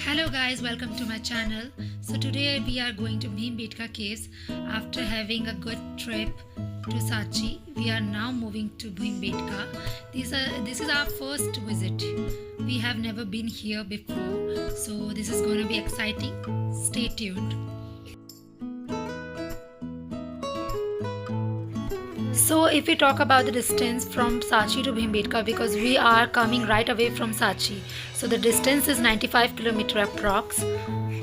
Hello guys, welcome to my channel. So today we are going to Bhimbetka caves. After having a good trip to Sachi, we are now moving to Bhimbetka. This is our first visit. We have never been here before, so this is going to be exciting. Stay tuned. So if we talk about the distance from Sachi to Bhimbetka, because we are coming right away from Sachi, so the distance is 95 km approx,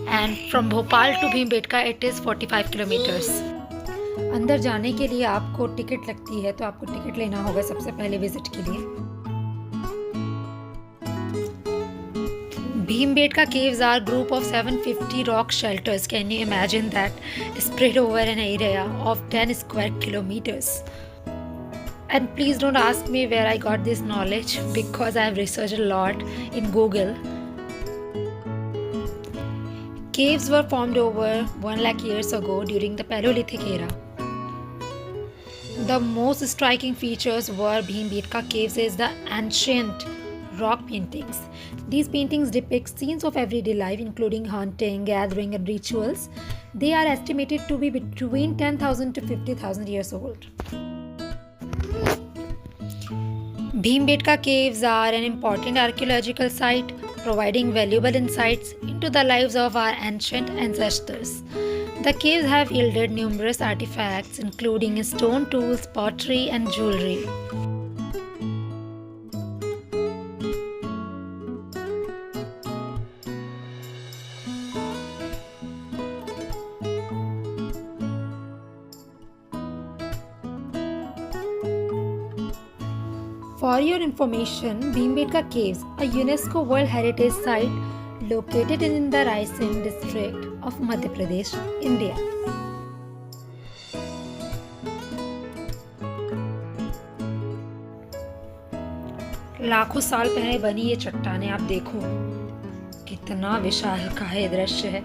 and from Bhopal to Bhimbetka it is 45 kilometers. अंदर जाने के लिए आपको ticket लगती है, तो आपको ticket लेना होगा सबसे पहले विजिट के लिए. Bhimbetka caves are group of 750 rock shelters. Can you imagine that? Spread over an area of 10 square kilometers. And please don't ask me where I got this knowledge, because I have researched a lot in Google. Caves were formed over 1 lakh years ago during the Paleolithic era. The most striking features were Bhimbetka caves is the ancient rock paintings. These paintings depict scenes of everyday life, including hunting, gathering, and rituals. They are estimated to be between 10,000 to 50,000 years old. Bhimbetka caves are an important archaeological site, providing valuable insights into the lives of our ancient ancestors. The caves have yielded numerous artifacts, including stone tools, pottery, and jewelry. For your information, Bhimbetka Caves, a UNESCO World Heritage Site located in the Raisen district of Madhya Pradesh, India. लाखों साल पहले बनी ये चट्टानें आप देखो, कितना विशाल का है दृश्य है.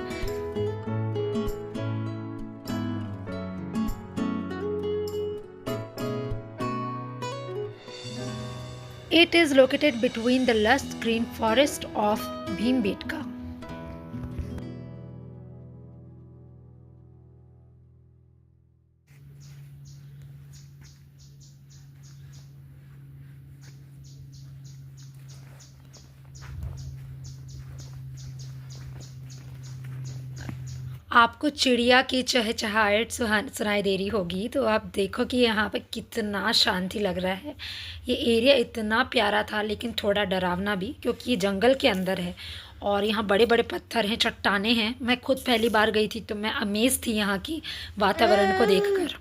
It is located between the lush green forest of Bhimbetka. आपको चिड़िया की चहचहाहट सुनाई दे रही होगी, तो आप देखो कि यहाँ पे कितना शांति लग रहा है. ये एरिया इतना प्यारा था, लेकिन थोड़ा डरावना भी, क्योंकि ये जंगल के अंदर है और यहाँ बड़े बड़े पत्थर हैं, चट्टानें हैं. मैं खुद पहली बार गई थी तो मैं अमेज थी यहाँ की वातावरण को देखकर.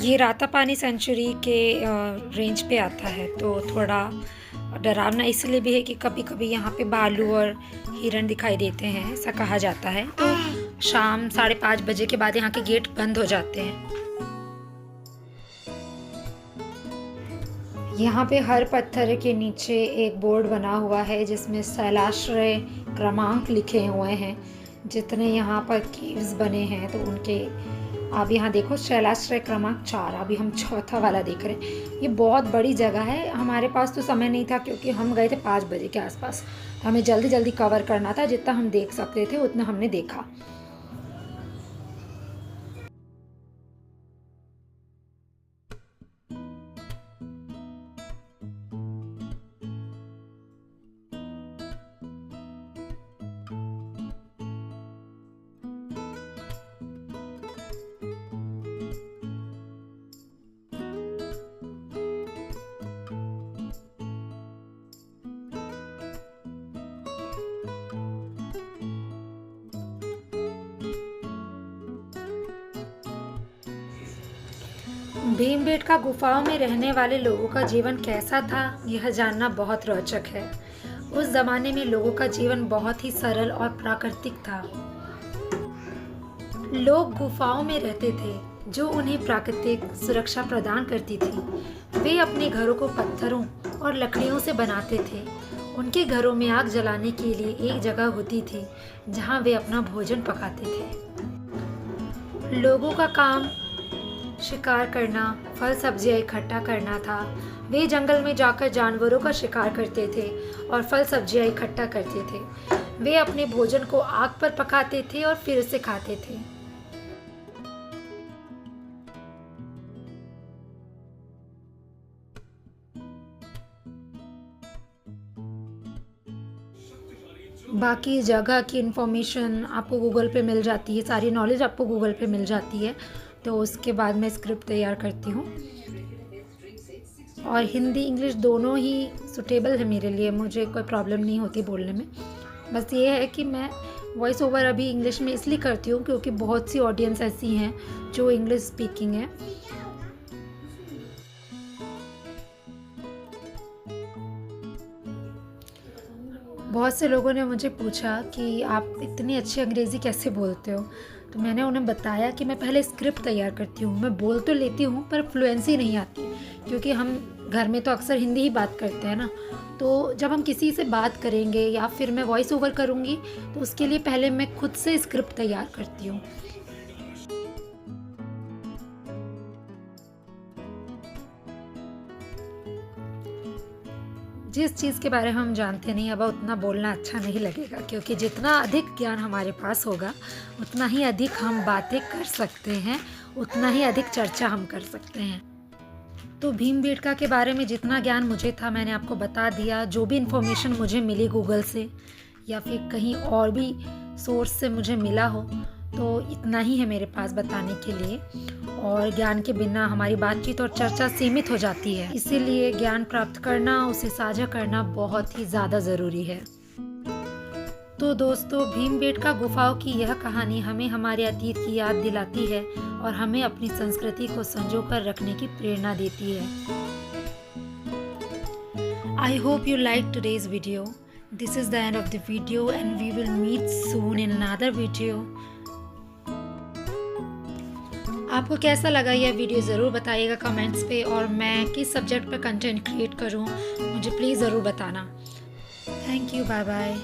ये रातापानी सेंचुरी के रेंज पे आता है, तो थोड़ा डरावना इसलिए भी है कि कभी कभी यहाँ पे भालू और हिरण दिखाई देते हैं, ऐसा कहा जाता है. तो शाम 5:30 बजे के बाद यहाँ के गेट बंद हो जाते हैं. यहाँ पे हर पत्थर के नीचे एक बोर्ड बना हुआ है जिसमें शैलाश्रय क्रमांक लिखे हुए हैं. जितने यहाँ पर केव्स बने हैं तो उनके आप यहाँ देखो, शैलाश्रय क्रमांक 4, अभी हम चौथा वाला देख रहे हैं. ये बहुत बड़ी जगह है. हमारे पास तो समय नहीं था क्योंकि हम गए थे 5 बजे के आसपास. हमें जल्दी जल्दी कवर करना था, जितना हम देख सकते थे उतना हमने देखा. भीमबेटका गुफाओं में रहने वाले लोगों का जीवन कैसा था, यह जानना बहुत रोचक है. उस जमाने में लोगों का जीवन बहुत ही सरल और प्राकृतिक था. लोग गुफाओं में रहते थे, जो उन्हें प्राकृतिक सुरक्षा प्रदान करती थी. वे अपने घरों को पत्थरों और लकड़ियों से बनाते थे. उनके घरों में आग जलाने के लिए एक जगह होती थी जहां वे अपना भोजन पकाते थे. लोगों का काम शिकार करना, फल सब्जियाँ इकट्ठा करना था। वे जंगल में जाकर जानवरों का शिकार करते थे और फल सब्जियाँ इकट्ठा करते थे। वे अपने भोजन को आग पर पकाते थे और फिर उसे खाते थे। बाकी जगह की इन्फॉर्मेशन आपको गूगल पे मिल जाती है, सारी नॉलेज आपको गूगल पे मिल जाती है। तो उसके बाद मैं स्क्रिप्ट तैयार करती हूँ और हिंदी इंग्लिश दोनों ही सूटेबल है मेरे लिए, मुझे कोई प्रॉब्लम नहीं होती बोलने में। बस ये है कि मैं वॉइस ओवर अभी इंग्लिश में इसलिए करती हूँ क्योंकि बहुत सी ऑडियंस ऐसी हैं जो इंग्लिश स्पीकिंग है। बहुत से लोगों ने मुझे पूछा कि आप इतनी अच्छी अंग्रेज़ी कैसे बोलते हो, तो मैंने उन्हें बताया कि मैं पहले स्क्रिप्ट तैयार करती हूँ। मैं बोल तो लेती हूँ पर फ्लुएंसी नहीं आती, क्योंकि हम घर में तो अक्सर हिंदी ही बात करते हैं ना। तो जब हम किसी से बात करेंगे या फिर मैं वॉइस ओवर करूँगी तो उसके लिए पहले मैं खुद से स्क्रिप्ट तैयार करती हूँ। जिस चीज़ के बारे में हम जानते नहीं, अब उतना बोलना अच्छा नहीं लगेगा, क्योंकि जितना अधिक ज्ञान हमारे पास होगा उतना ही अधिक हम बातें कर सकते हैं, उतना ही अधिक चर्चा हम कर सकते हैं। तो भीमबेटका के बारे में जितना ज्ञान मुझे था मैंने आपको बता दिया। जो भी इन्फॉर्मेशन मुझे मिली गूगल से या फिर कहीं और भी सोर्स से मुझे मिला हो, तो इतना ही है मेरे पास बताने के लिए। और ज्ञान के बिना हमारी बातचीत और चर्चा सीमित हो जाती है, इसीलिए ज्ञान प्राप्त करना, उसे साझा करना बहुत ही ज़्यादा ज़रूरी है। तो दोस्तों, भीमबेटका गुफाओं की यह कहानी हमें हमारे अतीत की याद दिलाती है और हमें अपनी संस्कृति को संजोकर रखने की प्रेरणा देती है। I hope you liked today's video. This is the end of the video and we will meet soon in another video. आपको कैसा लगा यह वीडियो ज़रूर बताइएगा कमेंट्स पे, और मैं किस सब्जेक्ट पर कंटेंट क्रिएट करूं मुझे प्लीज़ ज़रूर बताना। Thank you, bye bye.